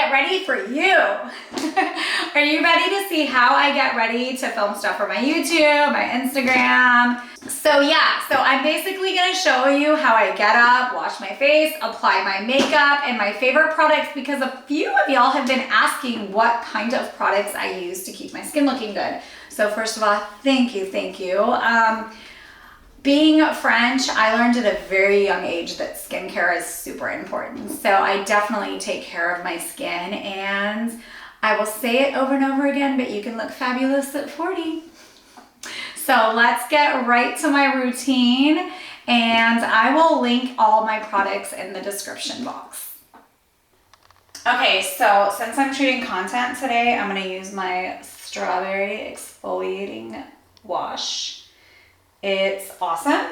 get ready for you. Are you ready to see how I get ready to film stuff for my YouTube, my Instagram? So yeah, so I'm basically gonna show you how I get up, wash my face, apply my makeup, and my favorite products, because a few of y'all have been asking what kind of products I use to keep my skin looking good. So first of all, thank you. Being French, I learned at a very young age that skincare is super important. So I definitely take care of my skin, and I will say it over and over again, but you can look fabulous at 40. So let's get right to my routine, and I will link all my products in the description box. Okay, so since I'm shooting content today, I'm gonna use my Strawberry Exfoliating Wash. It's awesome.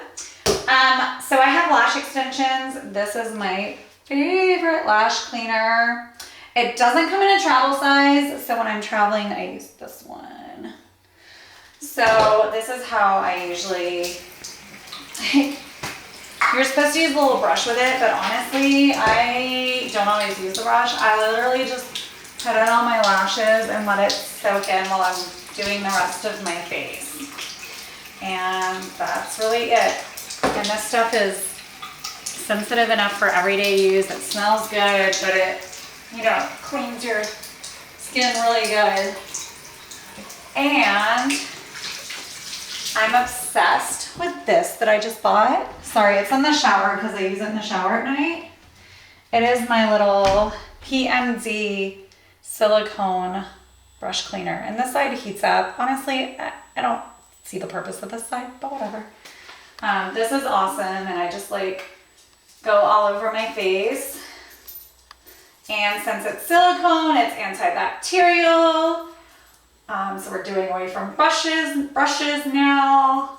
So I have lash extensions. This is my favorite lash cleaner. It doesn't come in a travel size, so when I'm traveling, I use this one. So this is how I usually, you're supposed to use a little brush with it, but honestly, I don't always use the brush. I literally just put it on my lashes and let it soak in while I'm doing the rest of my face. And that's really it. And this stuff is sensitive enough for everyday use. It smells good, but it, you know, cleans your skin really good. And I'm obsessed with this that I just bought. Sorry, it's in the shower because I use it in the shower at night. It is my little PMD silicone brush cleaner. And this side heats up. Honestly, I don't see the purpose of this side, but whatever. This is awesome, and I just like go all over my face. And since it's silicone, it's antibacterial. So we're doing away from brushes now.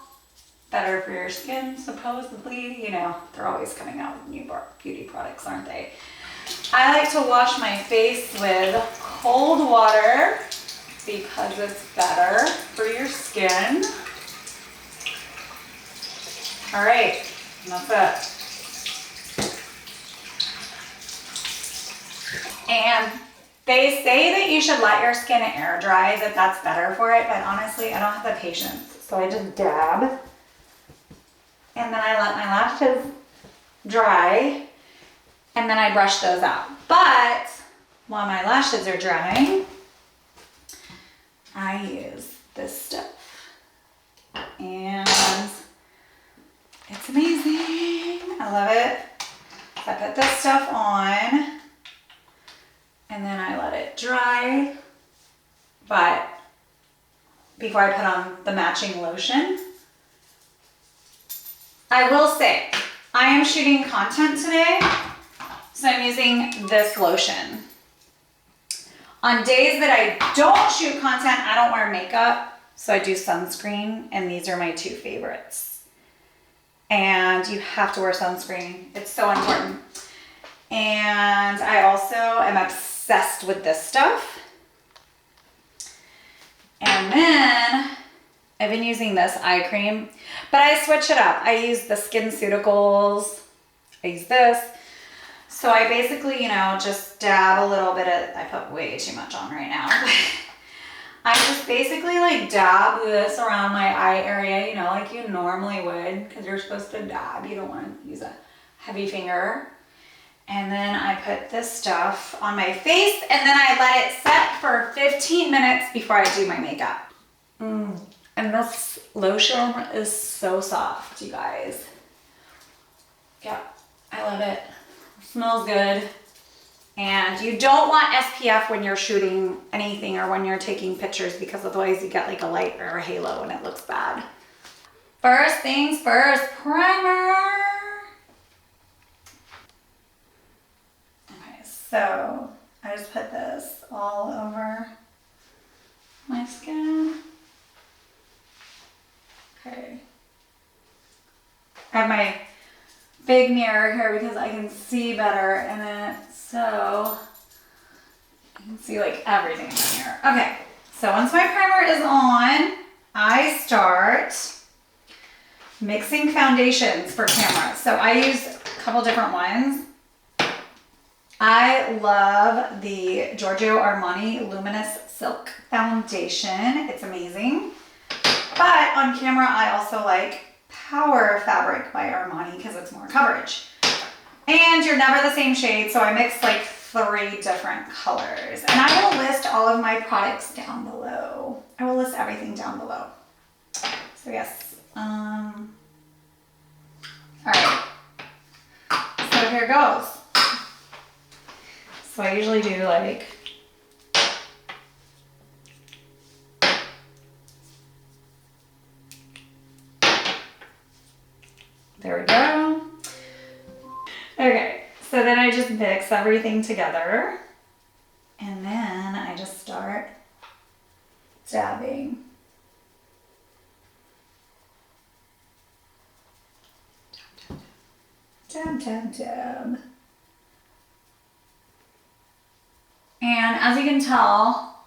Better for your skin, supposedly. You know, they're always coming out with new beauty products, aren't they? I like to wash my face with cold water because it's better for your skin. All right, that's it. And they say that you should let your skin air dry, that that's better for it, but honestly, I don't have the patience. So I just dab, and then I let my lashes dry, and then I brush those out. But while my lashes are drying, I use this stuff, and it's amazing. I love it. I put this stuff on, and then I let it dry. But before I put on the matching lotion, I will say I am shooting content today, so I'm using this lotion. On days that I don't shoot content, I don't wear makeup, so I do sunscreen, and these are my two favorites. And you have to wear sunscreen. It's so important. And I also am obsessed with this stuff. And then I've been using this eye cream, but I switch it up. I use the SkinCeuticals. I use this. So I basically, you know, just dab a little bit of, I put way too much on right now. I just basically like dab this around my eye area, you know, like you normally would, because you're supposed to dab. You don't want to use a heavy finger. And then I put this stuff on my face, and then I let it set for 15 minutes before I do my makeup. And this lotion is so soft, you guys. Yeah, I love it. Smells good. And you don't want SPF when you're shooting anything or when you're taking pictures, because otherwise you get like a light or a halo and it looks bad. First things first, primer. Okay, so I just put this all over my skin. Okay. I have my big mirror here because I can see better in it, so I can see like everything in here. Okay, so once my primer is on, I start mixing foundations for camera. So I use a couple different ones. I love the Giorgio Armani Luminous Silk Foundation. It's amazing. But on camera, I also like Power Fabric by Armani because it's more coverage. And you're never the same shade, so I mixed like 3 different colors. And I will list all of my products down below. I will list everything down below. So yes. All right. So here goes. So I usually do like there we go. Okay, so then I just mix everything together and then I just start dabbing. Dab, dab, dab. And as you can tell,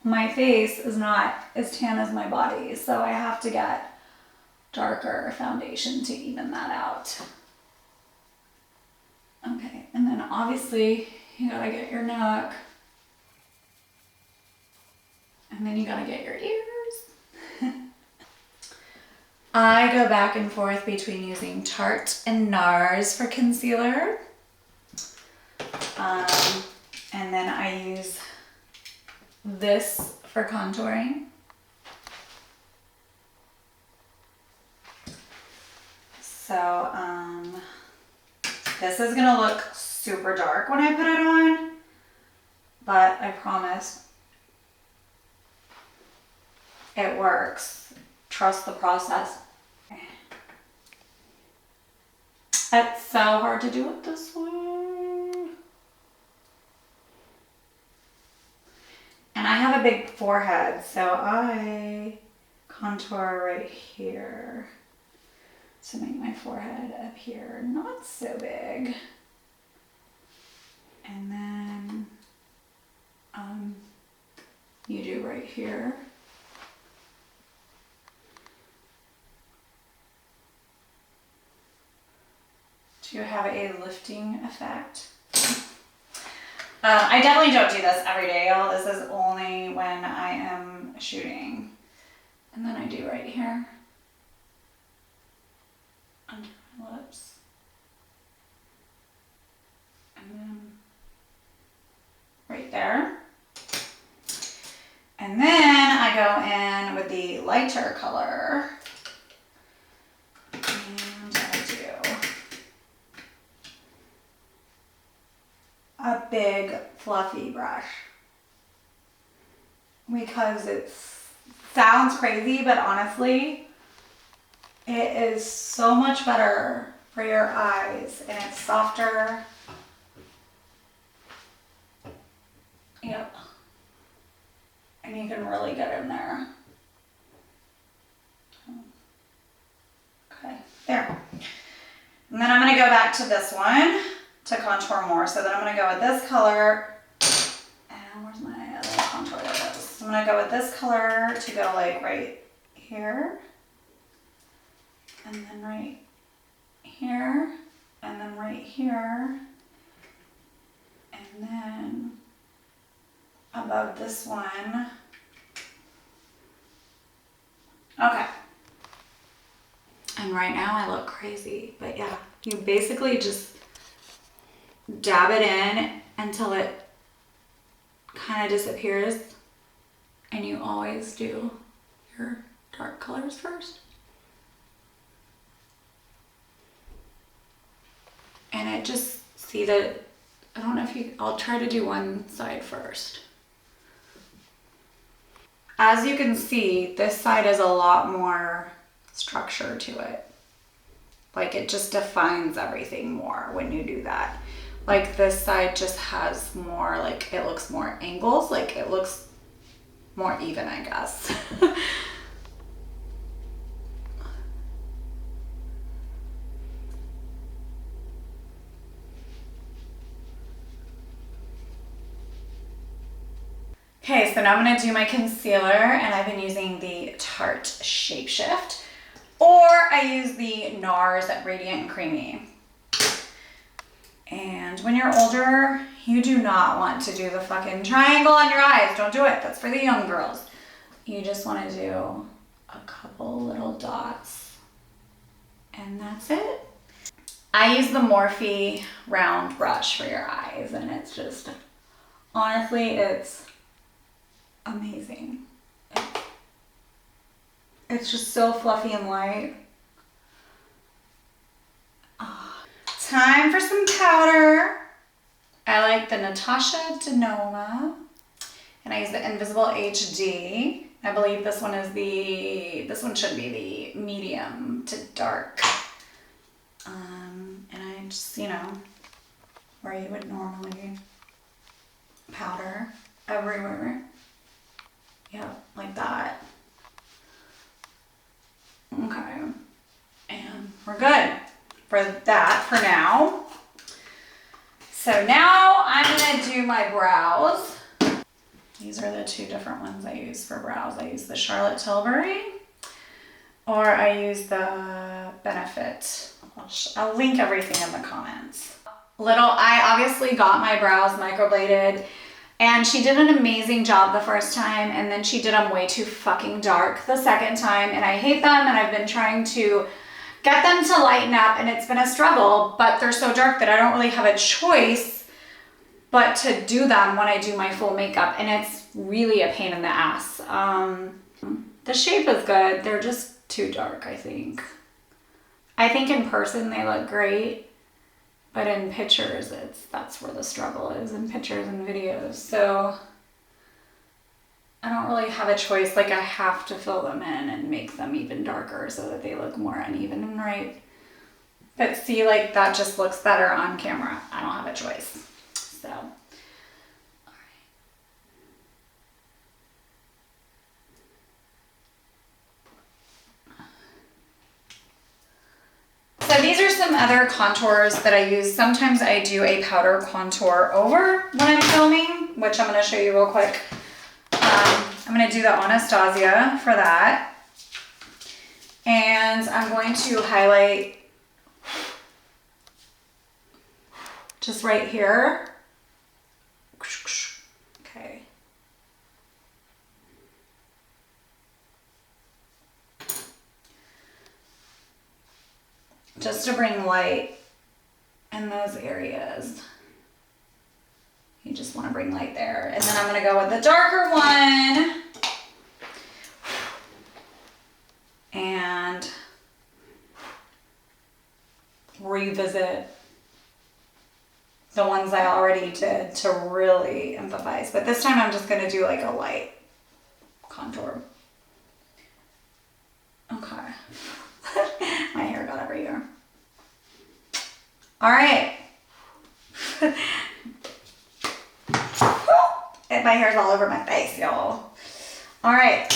my face is not as tan as my body, so I have to get darker foundation to even that out. Okay, and then obviously you gotta get your neck. And then you gotta get your ears. I go back and forth between using Tarte and Nars for concealer. And then I use this for contouring. So this is gonna look super dark when I put it on, but I promise it works. Trust the process. It's so hard to do it this way. And I have a big forehead, so I contour right here to make my forehead up here not so big. And then you do right here. To have a lifting effect. I definitely don't do this every day, y'all. This is only when I am shooting. And then I do right here. Under my lips. And then right there. And then I go in with the lighter color. And I do a big fluffy brush. Because it sounds crazy, but honestly, it is so much better for your eyes and it's softer. Yep. And you can really get in there. Okay, there. And then I'm gonna go back to this one to contour more. So then I'm gonna go with this color. And where's my other contour logo? So I'm gonna go with this color to go like right here. And then right here. And then right here. And then above this one. Okay. And right now I look crazy, but yeah, you basically just dab it in until it kind of disappears, and you always do your dark colors first. And it just, see that, I don't know if you, I'll try to do one side first. As you can see, this side is a lot more structure to it. Like it just defines everything more when you do that. Like this side just has more, like it looks more angles, like it looks more even, I guess. Okay, so now I'm gonna do my concealer, and I've been using the Tarte Shape Shift, or I use the Nars Radiant and Creamy. And And when you're older, you do not want to do the fucking triangle on your eyes. Don't do it. That's for the young girls. You just want to do a couple little dots. And that's it. I use the Morphe round brush for your eyes, and it's just, honestly, it's amazing. It's just so fluffy and light. Time for some powder. I like the Natasha Demona, and I use the Invisible HD. I believe this one should be the medium to dark. And I just, where you would normally powder everywhere. Yep, like that. Okay, and we're good for that for now. So now I'm gonna do my brows. These are the two different ones I use for brows. I use the Charlotte Tilbury, or I use the Benefit. I'll link everything in the comments. I obviously got my brows microbladed, and she did an amazing job the first time, and then she did them way too fucking dark the second time, and I hate them, and I've been trying to get them to lighten up, and it's been a struggle, but they're so dark that I don't really have a choice but to do them when I do my full makeup, and it's really a pain in the ass. The shape is good, they're just too dark, I think. I think in person they look great, but in pictures, that's where the struggle is, in pictures and videos. So I don't really have a choice. Like, I have to fill them in and make them even darker so that they look more uneven and right. But see, like, that just looks better on camera. I don't have a choice. So, all right. So these are some other contours that I use. Sometimes I do a powder contour over when I'm filming, which I'm going to show you real quick. I'm going to do the Anastasia for that. And I'm going to highlight just right here. Okay. Just to bring light in those areas. You just want to bring light there. And then I'm going to go with the darker one. And revisit the ones I already did to really emphasize. But this time I'm just going to do like a light contour. Okay. My hair got everywhere. All right. My hair's all over my face, y'all. All right.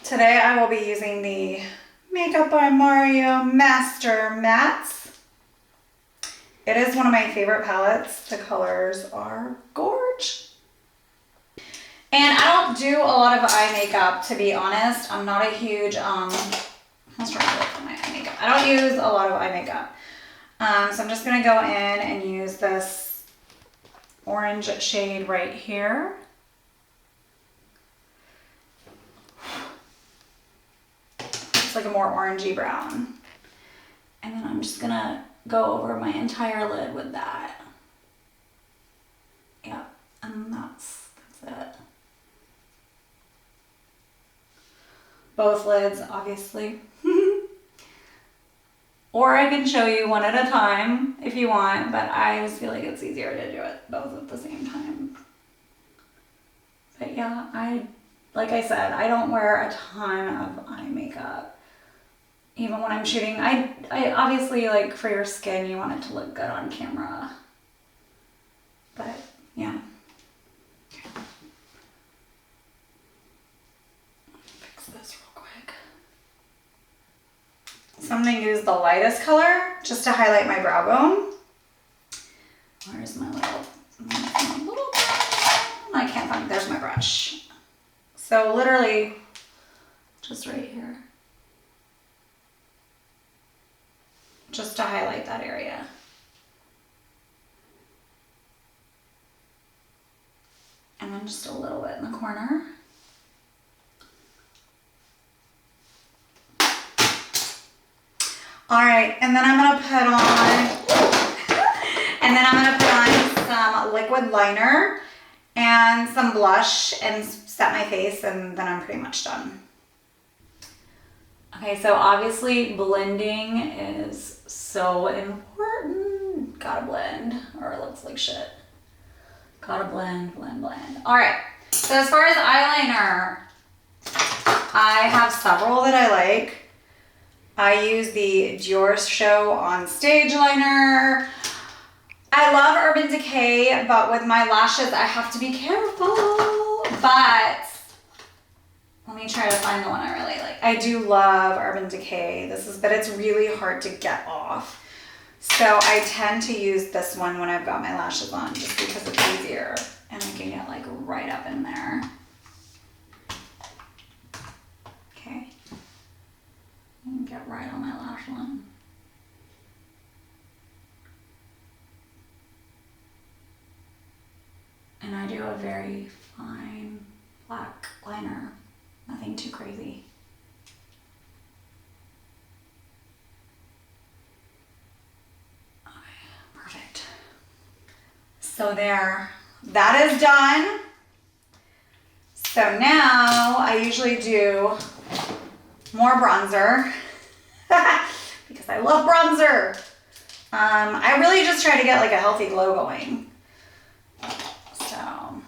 Today I will be using the Makeup by Mario Master Mattes. It is one of my favorite palettes. The colors are gorge. And I don't do a lot of eye makeup, to be honest. I'm not a huge, let's try to look for my eye makeup. I don't use a lot of eye makeup. So I'm just gonna go in and use this orange shade right here. It's like a more orangey brown. And then I'm just gonna go over my entire lid with that. Yep, and that's it. Both lids, obviously. Or I can show you one at a time if you want, but I just feel like it's easier to do it both at the same time. But yeah, like I said, I don't wear a ton of eye makeup. Even when I'm shooting, I obviously, like, for your skin, you want it to look good on camera. But yeah. Fix this real quick. So I'm gonna use the lightest color just to highlight my brow bone. Where's my little I can't find, there's my brush. So literally just right here. Just to highlight that area. in just a little bit in the corner. All right, and then I'm gonna put on some liquid liner and some blush and set my face, and then I'm pretty much done. Okay, so obviously blending is so important. Gotta blend, or it looks like shit. Gotta blend, blend, blend. All right, so as far as eyeliner, I have several that I like. I use the Dior Show on Stage liner. I love Urban Decay, but with my lashes, I have to be careful. But let me try to find the one I really like. I do love Urban Decay. But it's really hard to get off. So I tend to use this one when I've got my lashes on, just because it's easier and I can get like right up in there. Okay. And get right on my lash line. And I do a very fine black liner, nothing too crazy. Okay, perfect. So there, that is done. So now I usually do more bronzer because I love bronzer. I really just try to get like a healthy glow going. So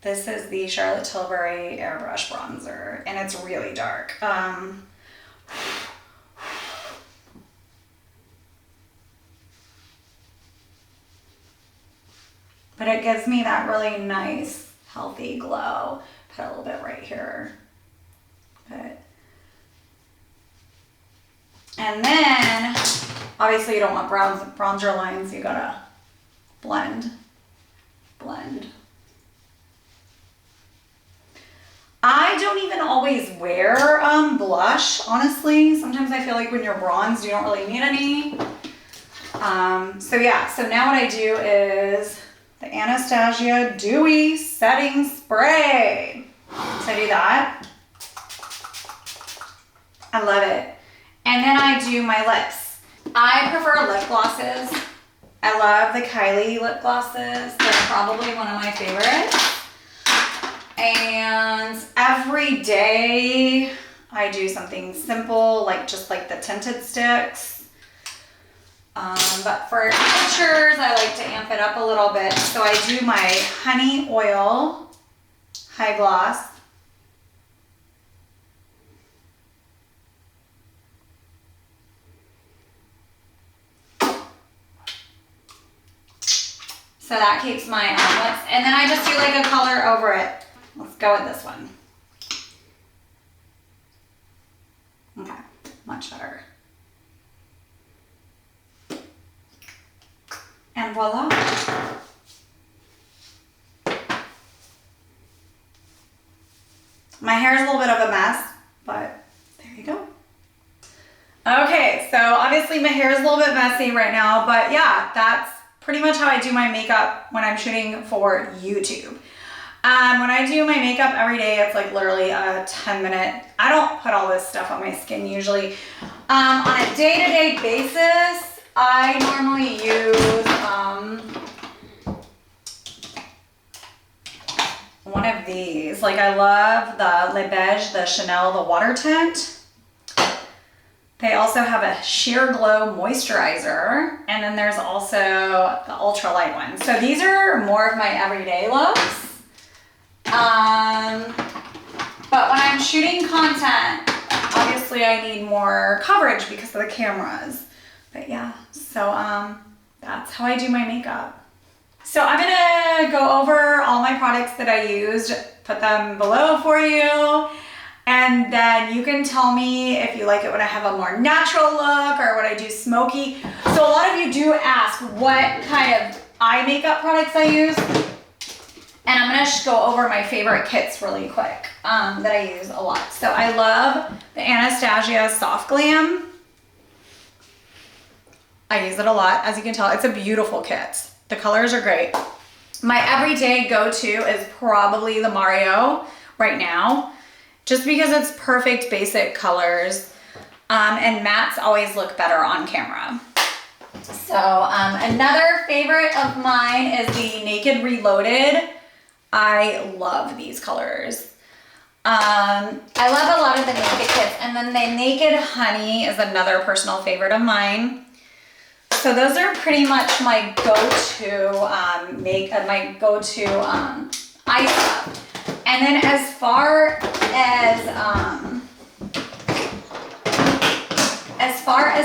this is the Charlotte Tilbury Airbrush bronzer, and it's really dark. But it gives me that really nice, healthy glow. Put a little bit right here. Good. And then, obviously you don't want bronzer lines, you gotta blend, blend. I don't even always wear blush, honestly. Sometimes I feel like when you're bronzed, you don't really need any. So yeah, so now what I do is the Anastasia Dewy Setting Spray. So I do that. I love it. And then I do my lips. I prefer lip glosses. I love the Kylie lip glosses. They're probably one of my favorites. And every day I do something simple, like just like the tinted sticks. But for pictures, I like to amp it up a little bit. So I do my Honey Oil High Gloss. So that keeps my lips. And then I just do like a color over it. Let's go with this one. Okay, much better. And voila. My hair is a little bit of a mess, but there you go. Okay, so obviously my hair is a little bit messy right now, but yeah, that's pretty much how I do my makeup when I'm shooting for YouTube. When I do my makeup every day, it's like literally a 10-minute. I don't put all this stuff on my skin usually. On a day-to-day basis, I normally use one of these. Like I love the Le Beige, the Chanel, the water tint. They also have a Sheer Glow moisturizer, and then there's also the ultralight one. So these are more of my everyday looks. But when I'm shooting content, obviously I need more coverage because of the cameras. But yeah, so that's how I do my makeup. So I'm gonna go over all my products that I used, put them below for you. And then you can tell me if you like it when I have a more natural look or when I do smoky. So a lot of you do ask what kind of eye makeup products I use. And I'm gonna go over my favorite kits really quick that I use a lot. So I love the Anastasia Soft Glam. I use it a lot, as you can tell. It's a beautiful kit. The colors are great. My everyday go-to is probably the Mario right now, just because it's perfect basic colors, and mattes always look better on camera. So another favorite of mine is the Naked Reloaded. I love these colors. I love a lot of the Naked kits, and then the Naked Honey is another personal favorite of mine. So those are pretty much my go-to eye stuff. And then as far as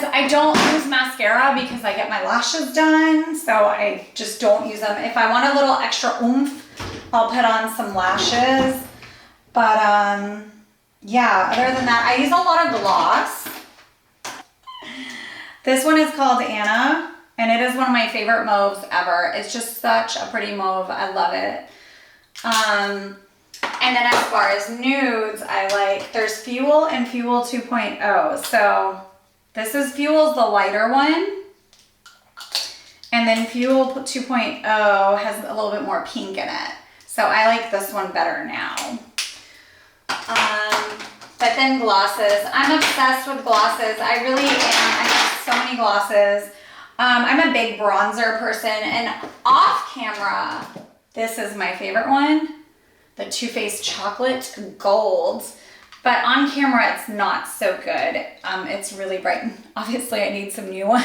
I don't use mascara because I get my lashes done, so I just don't use them. If I want a little extra oomph, I'll put on some lashes. But yeah, other than that, I use a lot of gloss. This one is called Anna, and it is one of my favorite mauves ever. It's just such a pretty mauve. I love it. And then as far as nudes, there's Fuel and Fuel 2.0. So this is Fuel's the lighter one. And then Fuel 2.0 has a little bit more pink in it. So I like this one better now. But then glosses. I'm obsessed with glosses. I really am. I have so many glosses. I'm a big bronzer person, and off camera, this is my favorite one, the Too Faced Chocolate Gold. But on camera, it's not so good. It's really bright. Obviously, I need some new one.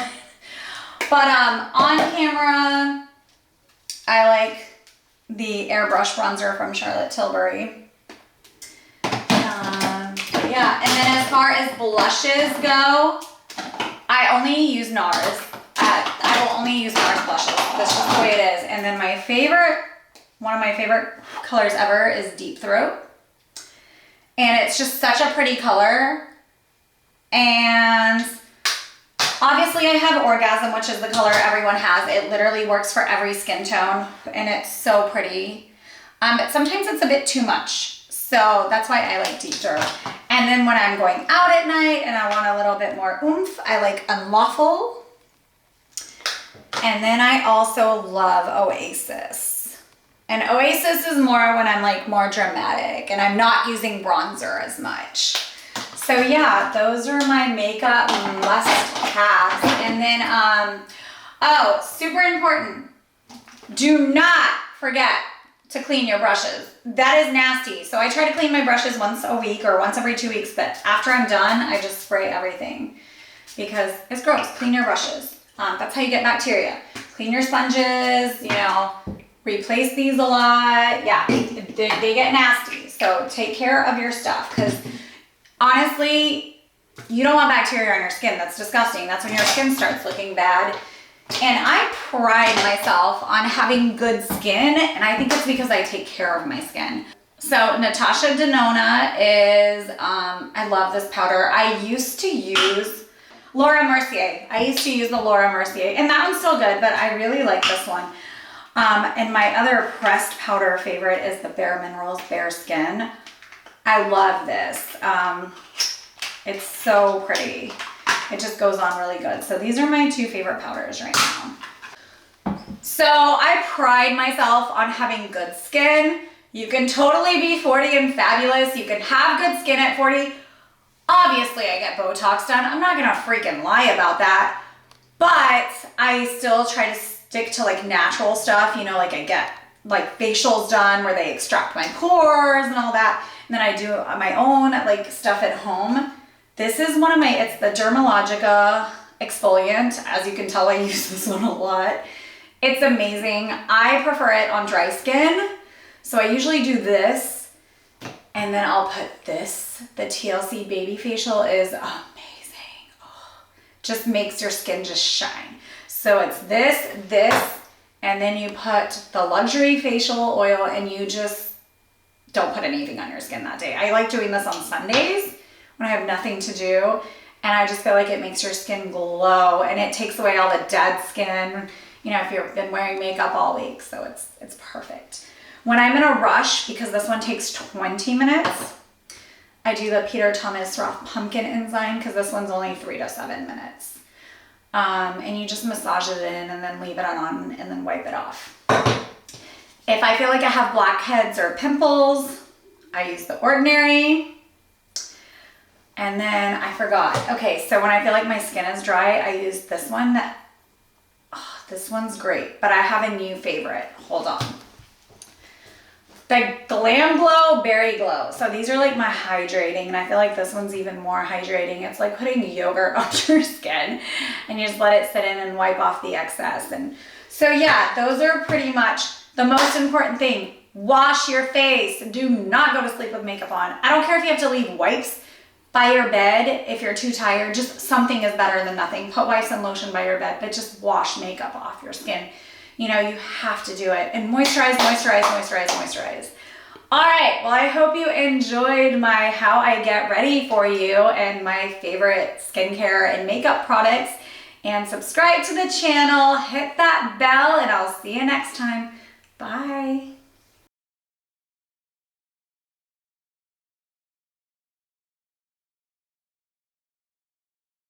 But on camera, I like the Airbrush bronzer from Charlotte Tilbury. Yeah, and then as far as blushes go, I only use Nars. I will only use Nars blushes. That's just the way it is. And then one of my favorite colors ever is Deep Throat. And it's just such a pretty color. And obviously I have Orgasm, which is the color everyone has. It literally works for every skin tone, and it's so pretty. But sometimes it's a bit too much. So that's why I like Deep Throat. And then when I'm going out at night and I want a little bit more oomph, I like Unlawful. And then I also love Oasis. And Oasis is more when I'm like more dramatic and I'm not using bronzer as much. So yeah, those are my makeup must-haves. And then, oh, super important. Do not forget to clean your brushes. That is nasty. So I try to clean my brushes once a week or once every 2 weeks, but after I'm done, I just spray everything because it's gross. Clean your brushes. That's how you get bacteria. Clean your sponges, you know, replace these a lot. Yeah, they get nasty. So take care of your stuff, because honestly, you don't want bacteria on your skin. That's disgusting. That's when your skin starts looking bad. And I pride myself on having good skin, and I think it's because I take care of my skin. So Natasha Demona is, I love this powder. I used to use Laura Mercier. I used to use the Laura Mercier, and that one's still good, but I really like this one. And my other pressed powder favorite is the Bare Minerals Bare Skin. I love this. It's so pretty. It just goes on really good. So these are my two favorite powders right now. So I pride myself on having good skin. You can totally be 40 and fabulous. You can have good skin at 40. Obviously, I get Botox done. I'm not gonna freaking lie about that. But I still try to stick to like natural stuff. You know, like I get like facials done where they extract my pores and all that. And then I do my own like stuff at home. This is one of my, it's the Dermalogica Exfoliant. As you can tell, I use this one a lot. It's amazing. I prefer it on dry skin. So I usually do this, and then I'll put this. The TLC Baby Facial is amazing. Oh, just makes your skin just shine. So it's this, and then you put the Luxury Facial Oil, and you just don't put anything on your skin that day. I like doing this on Sundays when I have nothing to do, and I just feel like it makes your skin glow, and it takes away all the dead skin, you know, if you've been wearing makeup all week. So it's perfect. When I'm in a rush, because this one takes 20 minutes, I do the Peter Thomas Roth Pumpkin Enzyme, because this one's only 3 to 7 minutes. And you just massage it in and then leave it on and then wipe it off. If I feel like I have blackheads or pimples, I use The Ordinary. And then I forgot. Okay, so when I feel like my skin is dry, I use this one. This one's great, but I have a new favorite. Hold on. The Glamglow Berry Glow. So these are like my hydrating, and I feel like this one's even more hydrating. It's like putting yogurt on your skin, and you just let it sit in and wipe off the excess. And so yeah, those are pretty much the most important thing. Wash your face. Do not go to sleep with makeup on. I don't care if you have to leave wipes by your bed. If you're too tired, just something is better than nothing. Put wipes and lotion by your bed, but just wash makeup off your skin. You know, you have to do it. And moisturize, moisturize, moisturize, moisturize. All right, well, I hope you enjoyed my how I get ready for you and my favorite skincare and makeup products. And subscribe to the channel, hit that bell, and I'll see you next time.